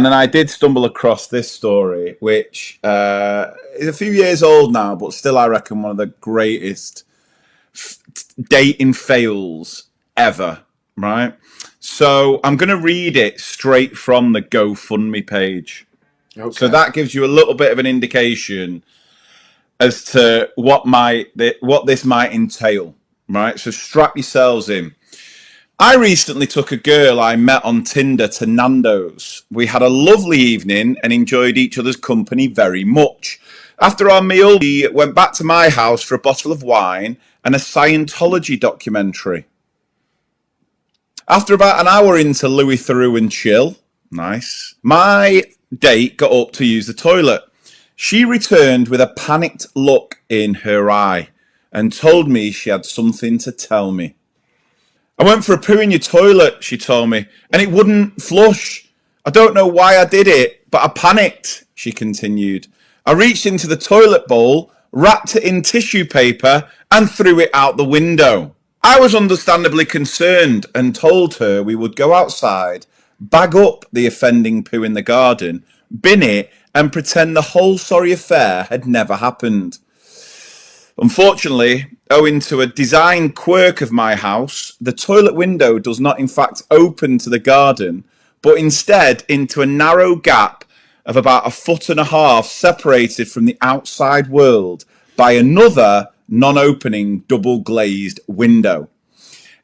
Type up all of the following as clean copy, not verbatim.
then I did stumble across this story, which is a few years old now, but still I reckon one of the greatest dating fails ever, right? So I'm going to read it straight from the GoFundMe page. Okay. So that gives you a little bit of an indication as to what this might entail, right? So strap yourselves in. I recently took a girl I met on Tinder to Nando's. We had a lovely evening and enjoyed each other's company very much. After our meal, we went back to my house for a bottle of wine and a Scientology documentary. After about an hour into Louis Theroux and chill, nice, my date got up to use the toilet. She returned with a panicked look in her eye and told me she had something to tell me. I went for a poo in your toilet, she told me, and it wouldn't flush. I don't know why I did it, but I panicked, she continued. I reached into the toilet bowl, wrapped it in tissue paper, and threw it out the window. I was understandably concerned and told her we would go outside, bag up the offending poo in the garden, bin it, and pretend the whole sorry affair had never happened. Unfortunately, owing to a design quirk of my house, the toilet window does not in fact open to the garden, but instead into a narrow gap of about 1.5 feet separated from the outside world by another non-opening double glazed window.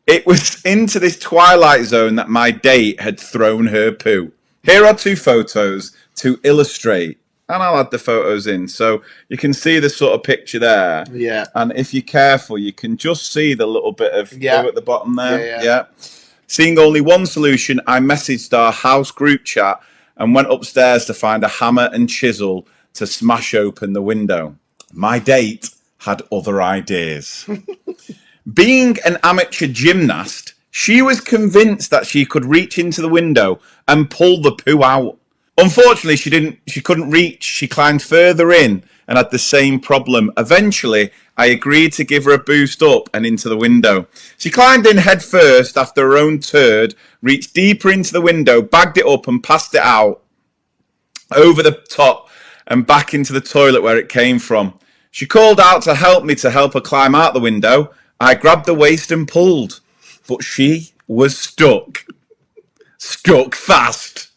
It was into this twilight zone that my date had thrown her poo. Here are 2 photos to illustrate. And I'll add the photos in. So you can see the sort of picture there. Yeah. And if you're careful, you can just see the little bit of poo at the bottom there. Yeah. Seeing only one solution, I messaged our house group chat and went upstairs to find a hammer and chisel to smash open the window. My date had other ideas. Being an amateur gymnast, she was convinced that she could reach into the window and pull the poo out. Unfortunately, she couldn't reach. She climbed further in and had the same problem. Eventually, I agreed to give her a boost up and into the window. She climbed in head first after her own turd, reached deeper into the window, bagged it up and passed it out over the top and back into the toilet where it came from. She called out to help her climb out the window. I grabbed the waist and pulled, but she was stuck fast.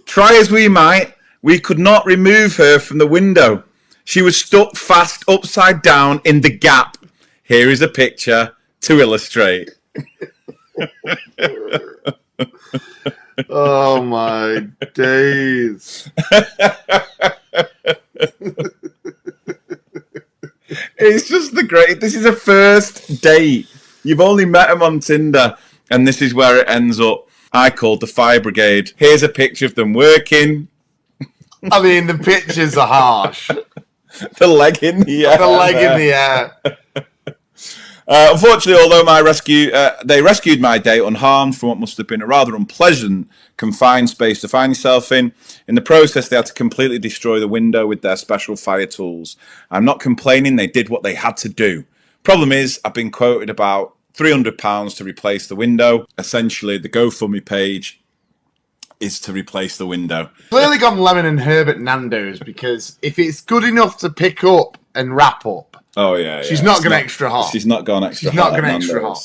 Try as we might, we could not remove her from the window. She was stuck fast upside down in the gap. Here is a picture to illustrate. Oh my days. It's just the great. This is a first date. You've only met him on Tinder, and this is where it ends up. I called the fire brigade. Here's a picture of them working. I mean, the pictures are harsh. The leg in the air. The leg in the air. Unfortunately, although they rescued my date unharmed from what must have been a rather unpleasant confined space to find yourself in the process, they had to completely destroy the window with their special fire tools. I'm not complaining. They did what they had to do. Problem is, I've been quoted about £300 to replace the window. Essentially, the GoFundMe page is to replace the window. Clearly gone lemon and herb at Nando's, because if it's good enough to pick up and wrap up, oh yeah, she's not gone extra hot. She's not gone extra hot.